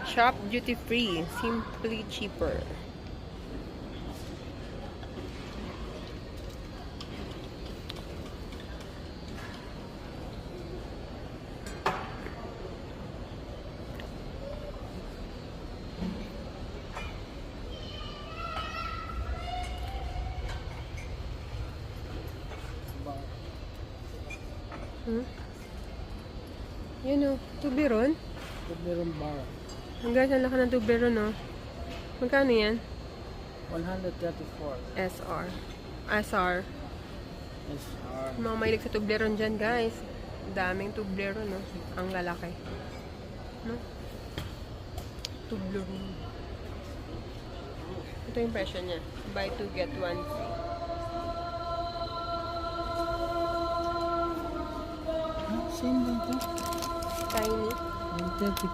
Shop duty free. Simply cheaper. Yun o, Toblerone. Toblerone bar. Hanggang ang laki ng Toblerone o. Magkano yan? 134. SR. SR. SR. Mga mahilig sa Toblerone dyan, guys. Daming Toblerone, no? Ang lalaki. No? Toblerone. Ito yung presyo niya. Buy 2, get 1 free. Same lang to. Tiny. 130.